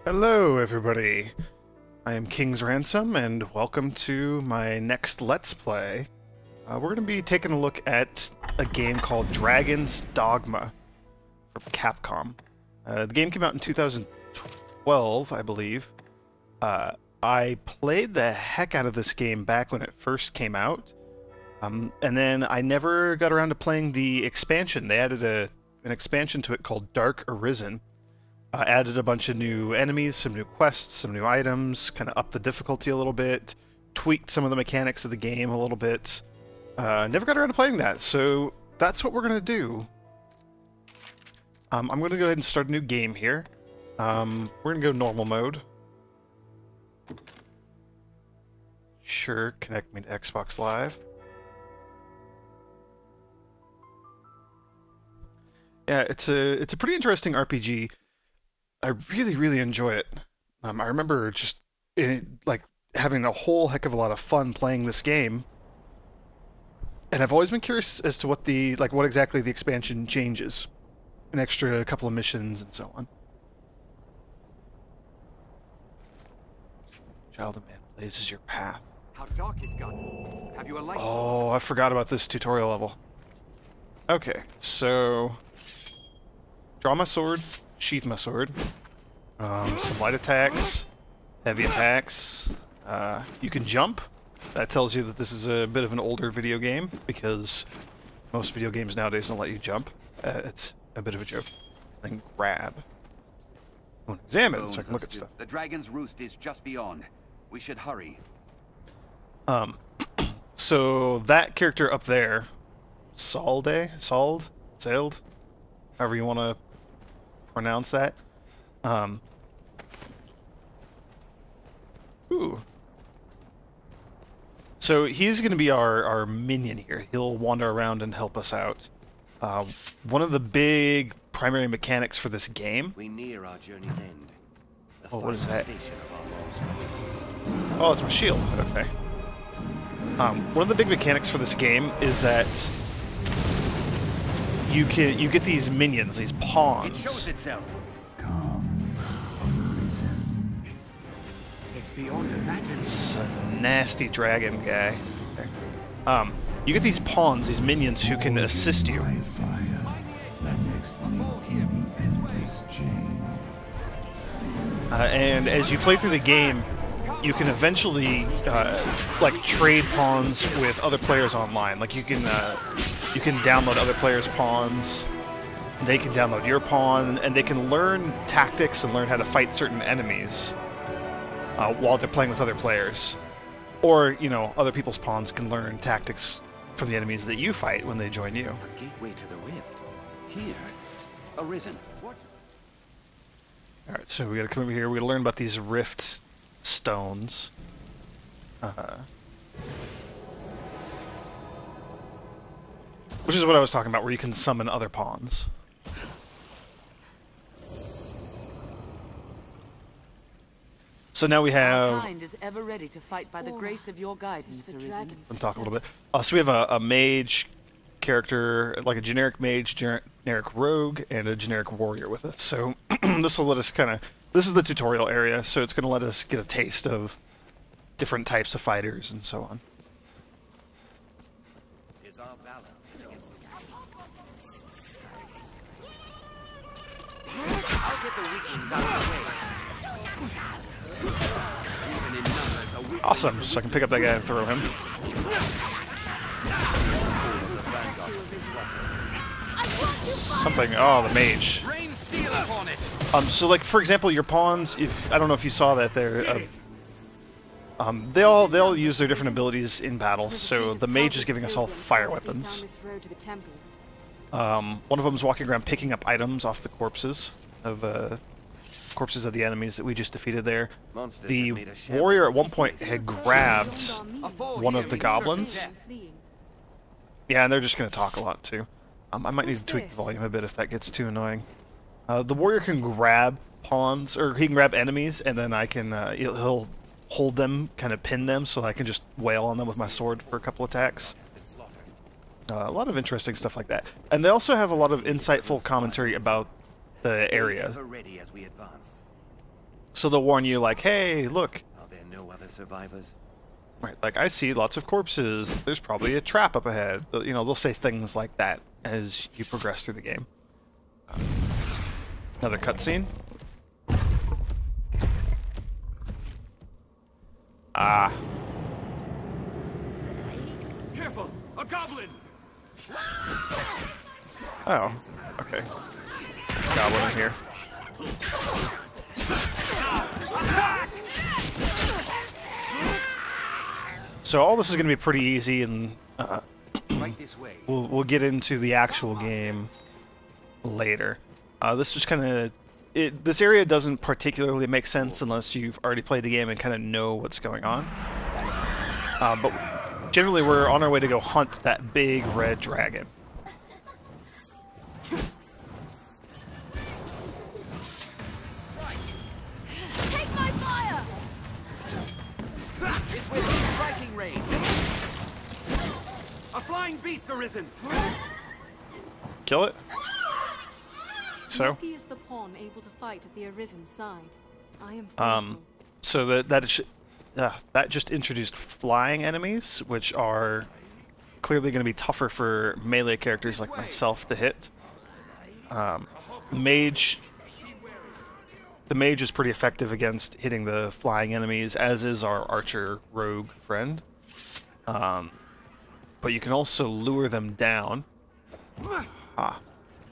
Hello, everybody. I am King's Ransom, and welcome to my next Let's Play. We're going to be taking a look at a game called Dragon's Dogma from Capcom. The game came out in 2012, I believe. I played the heck out of this game back when it first came out, and then I never got around to playing the expansion. They added an expansion to it called Arisen. Added a bunch of new enemies, some new quests, some new items, kind of upped the difficulty a little bit, tweaked some of the mechanics of the game a little bit. Never got around to playing that, so that's what we're going to do. I'm going to go ahead and start a new game here. We're going to go normal mode. Sure, connect me to Xbox Live. Yeah, it's a pretty interesting RPG. I really enjoy it. I remember just having a whole heck of a lot of fun playing this game, and I've always been curious as to what what exactly the expansion changes, an extra couple of missions and so on. Child of Man blazes your path. How dark it's gotten. Have you a light source? Oh, I forgot about this tutorial level. Okay, so draw my sword. Sheath my sword. Some light attacks, heavy attacks. You can jump. That tells you that this is a bit of an older video game, because most video games nowadays don't let you jump. It's a bit of a joke. Then grab. I want to examine so I can look at stuff. The dragon's roost is just beyond. We should hurry. So that character up there, Sailed, however you want to pronounce that. Ooh. So he's going to be our minion here. He'll wander around and help us out. One of the big primary mechanics for this game. We near our journey's end. Oh, what is that? Station of our long struggle. Oh, it's my shield. Okay. One of the big mechanics for this game is that you get these minions, these pawns. It shows itself. Come, Arisen. It's beyond imagining. It's a nasty dragon guy. Okay. You get these pawns, these minions who can assist you. My fire, the next link in the endless chain. And as you play through the game, you can eventually trade pawns with other players online. Like you can download other players' pawns. They can download your pawn, and they can learn tactics and learn how to fight certain enemies while they're playing with other players. Or, other people's pawns can learn tactics from the enemies that you fight when they join you. A gateway to the rift. Here, Arisen. What? Alright, so we gotta come over here. We gotta learn about these rift stones. Which is what I was talking about, where you can summon other pawns. So now we have... Kind is ever ready to fight by the grace of your guidance, Arisen. Let me talk a little bit. So we have a mage character, like a generic mage, generic rogue, and a generic warrior with us. So this will let us this is the tutorial area, so it's going to let us get a taste of different types of fighters and so on. Is our valor. I'll get the weaklings out of the way. Even in numbers, a weakling Awesome, is a so I can pick up that guy and throw him. Something, oh, the mage. rain steel upon it. So like, for example, your pawns, I don't know if you saw that there, they all use their different abilities in battle, so the mage is giving us all fire weapons. One of them is walking around picking up items off the corpses of the enemies that we just defeated there. Monsters The have made a shambles warrior at of one this point place. had grabbed A foe one here of the means goblins. certain death. Yeah, and they're just going to talk a lot too. I might need to tweak the volume a bit if that gets too annoying. The warrior can grab pawns, or he can grab enemies, and then I can he'll hold them, kind of pin them, so I can just wail on them with my sword for a couple attacks. A lot of interesting stuff like that. And they also have a lot of insightful commentary about the area. Ever ready as we advance. So they'll warn you like, hey, look. Are there no other survivors? Right, like, I see lots of corpses. There's probably a trap up ahead. You know, they'll say things like that as you progress through the game. Another cutscene. Ah. Careful! A goblin! Oh, okay. Goblin in here. So all this is going to be pretty easy, and Right this way. we'll get into the actual game later. This just kind of this area doesn't particularly make sense unless you've already played the game and kind of know what's going on. But generally, we're on our way to go hunt that big red dragon. Take my fire! It's within striking range. A flying beast arisen. Kill it. So. Lucky is the pawn able to fight at the Arisen side. I am thankful. So that just introduced flying enemies, which are clearly going to be tougher for melee characters like myself to hit. The mage is pretty effective against hitting the flying enemies, as is our archer rogue friend. But you can also lure them down.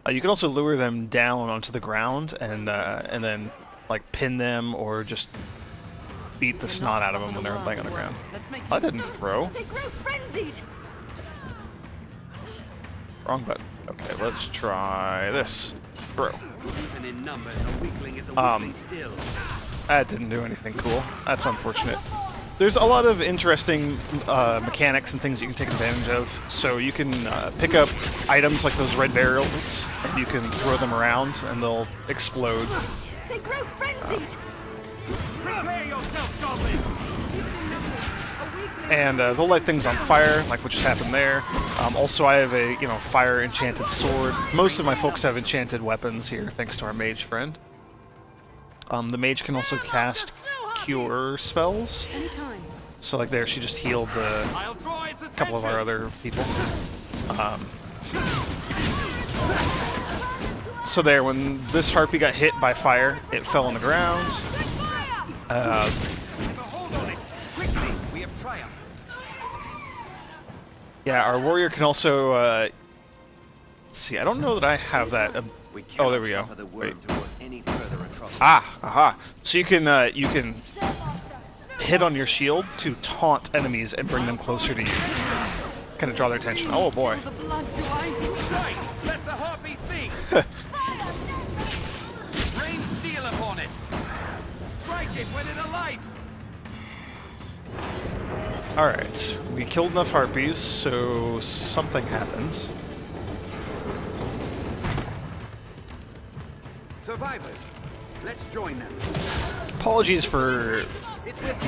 You can also lure them down onto the ground and then like pin them or just beat the snot out of them when they're laying on the ground. I didn't throw. They grew frenzied! Wrong button. Okay, let's try this. Throw. Even in numbers, a weakling is a weakling still. That didn't do anything cool. That's unfortunate. There's a lot of interesting mechanics and things you can take advantage of. So you can pick up items like those red barrels, and you can throw them around, and they'll explode. They grew frenzied! Prepare yourself, goblin! And they'll light things on fire, like what just happened there. Also, I have a fire enchanted sword. Most of my folks have enchanted weapons here, thanks to our mage friend. The mage can also cast cure spells. Anytime. So like there, she just healed I'll draw its a couple of our attention. other people. So there, when this harpy got hit by fire, it fell on the ground. Have a hold on it. Quickly, we have triumphed. Yeah, our warrior can also. Let's see, I don't know that I have that. We Oh, there we cannot go. suffer the Wait. worm to work any further atrocities. Aha! So you can hit on your shield to taunt enemies and bring them closer to you. Kind of draw their attention. Oh boy. The blood to ice. Right, let the harpy sing. Rain steel upon it. Strike it when it alights. Alright, we killed enough harpies, so something happens. Survivors, let's join them. Apologies for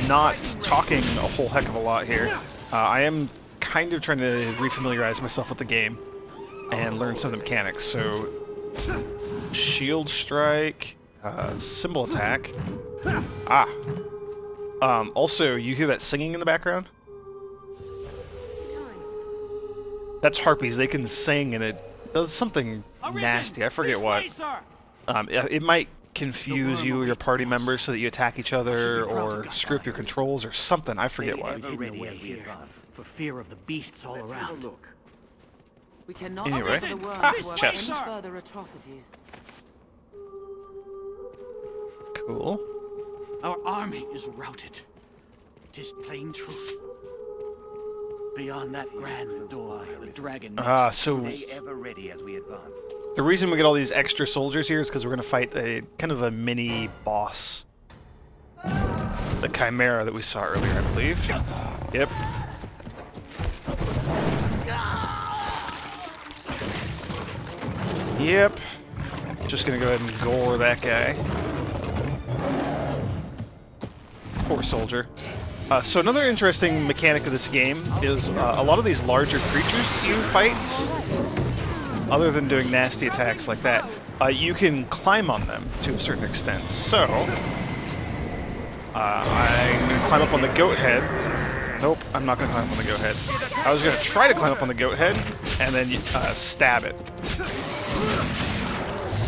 not talking a whole heck of a lot here. I am kind of trying to refamiliarize myself with the game and learn some of the mechanics. So, shield strike, symbol attack. Also, you hear that singing in the background? That's harpies. They can sing, and it does something nasty. I forget what. It might confuse you or your party members so that you attack each other or screw up your controls or something. I forget what. Ever ready as we advance. For fear of the beasts all Let's have a around. look. We cannot Anyway. suffer the worm Ah, to work chest. any further atrocities. Cool. Our army is routed. 'Tis plain truth. Beyond that grand door, the dragon makes So Stay ever ready as we advance. the reason we get all these extra soldiers here is because we're going to fight a kind of a mini boss. The chimera that we saw earlier, I believe. Yep. Yep. Just going to go ahead and gore that guy. Poor soldier. So another interesting mechanic of this game is a lot of these larger creatures you fight, other than doing nasty attacks like that, you can climb on them to a certain extent. So, I'm going to climb up on the goat head. Nope, I'm not going to climb up on the goat head. I was going to try to climb up on the goat head and then stab it.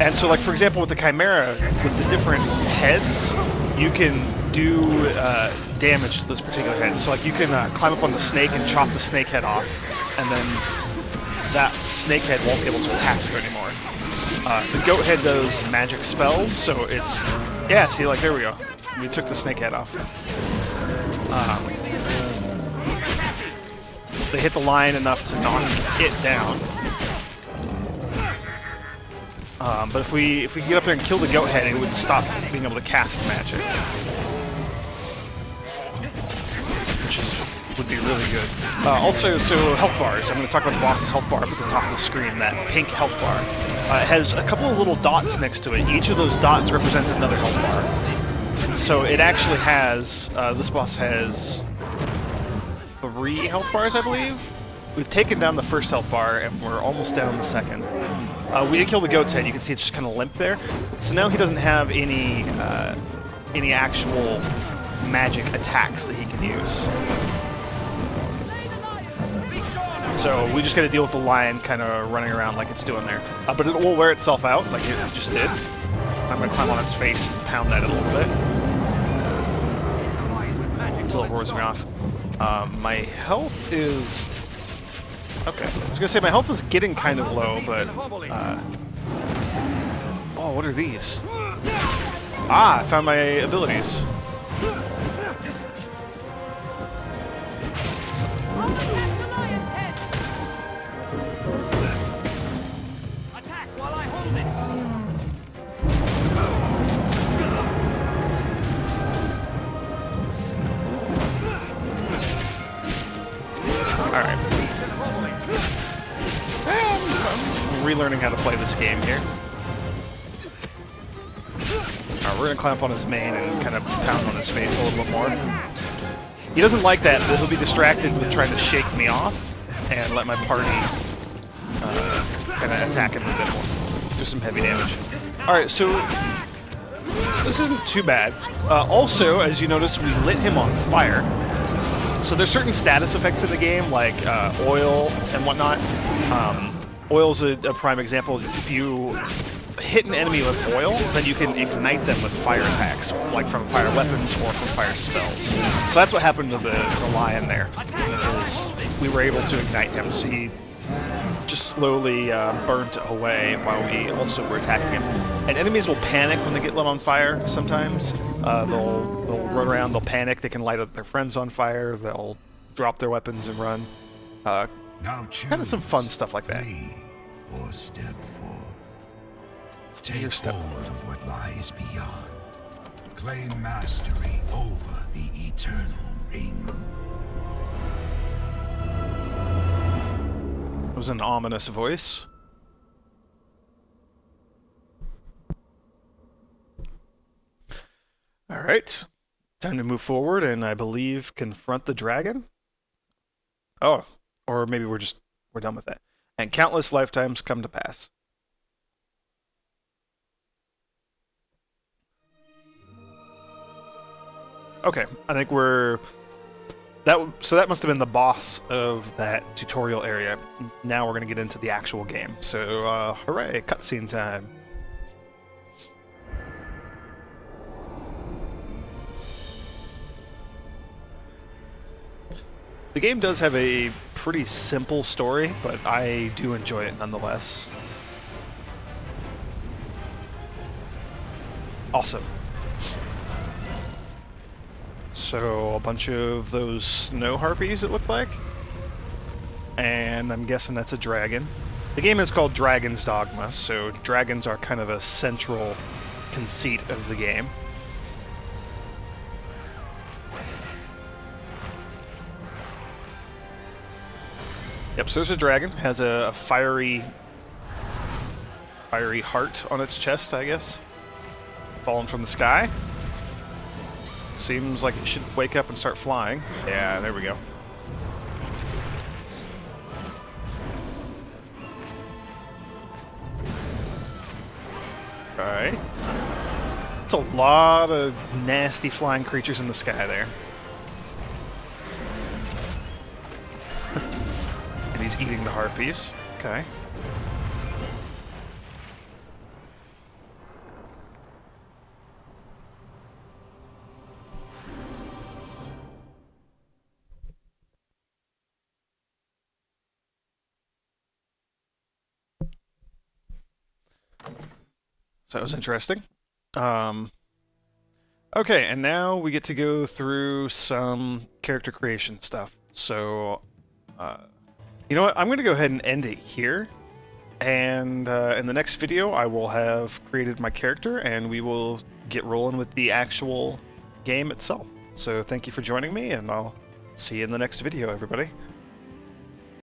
And so, like, for example, with the chimera, with the different heads, you can do damage to those particular heads. So, like, you can climb up on the snake and chop the snake head off, and then that snake head won't be able to attack you anymore. The goat head does magic spells, so it's... Yeah, see, like, there we go. We took the snake head off. They hit the lion enough to knock it down. But if we could get up there and kill the goat head, it would stop being able to cast magic. Which would be really good. Also, so health bars. I'm going to talk about the boss's health bar up at the top of the screen, that pink health bar. It has a couple of little dots next to it. Each of those dots represents another health bar. So it actually has, this boss has 3 health bars, I believe. We've taken down the first health bar, and we're almost down the second. We did kill the goat's head. You can see it's just kind of limp there. So now he doesn't have any actual magic attacks that he can use. So we just got to deal with the lion kind of running around like it's doing there. But it will wear itself out, like it just did. I'm going to climb on its face and pound at it a little bit. Until it roars me off. My health is... Okay, I was going to say my health is getting kind of low, but... Oh, what are these? Ah, I found my abilities. Attack while I hold it. Alright. I'm relearning how to play this game here. Alright, we're gonna climb up on his mane and kind of pound on his face a little bit more. He doesn't like that, but he'll be distracted with trying to shake me off and let my party kind of attack him a bit more. Do some heavy damage. Alright, so this isn't too bad. Also, as you notice, we lit him on fire. So there's certain status effects in the game, like oil and whatnot. Oil's a prime example. If you hit an enemy with oil, then you can ignite them with fire attacks, like from fire weapons or from fire spells. So that's what happened to the lion there. We were able to ignite him, so he just slowly burnt away while we also were attacking him. And enemies will panic when they get lit on fire sometimes. They'll run around, they'll panic, they can light up their friends on fire, they'll drop their weapons and run. Kind of some fun stuff like that. Or step forth. Take step hold of what lies beyond. Claim mastery over the eternal ring. It was an ominous voice. Alright. Time to move forward and I believe confront the dragon. Oh, or maybe we're done with that. And countless lifetimes come to pass. Okay, I think we're... So that must have been the boss of that tutorial area. Now we're going to get into the actual game. So, hooray, cutscene time. The game does have a pretty simple story, but I do enjoy it nonetheless. Awesome. So, a bunch of those snow harpies, it looked like. And I'm guessing that's a dragon. The game is called Dragon's Dogma, so dragons are kind of a central conceit of the game. Yep, so there's a dragon. Has a fiery heart on its chest, I guess. Fallen from the sky. Seems like it should wake up and start flying. Yeah, there we go. Alright. It's a lot of nasty flying creatures in the sky there. And he's eating the harpies. Okay. So that was interesting. Okay, and now we get to go through some character creation stuff. So, you know what? I'm going to go ahead and end it here. And in the next video, I will have created my character, and we will get rolling with the actual game itself. So thank you for joining me, and I'll see you in the next video, everybody.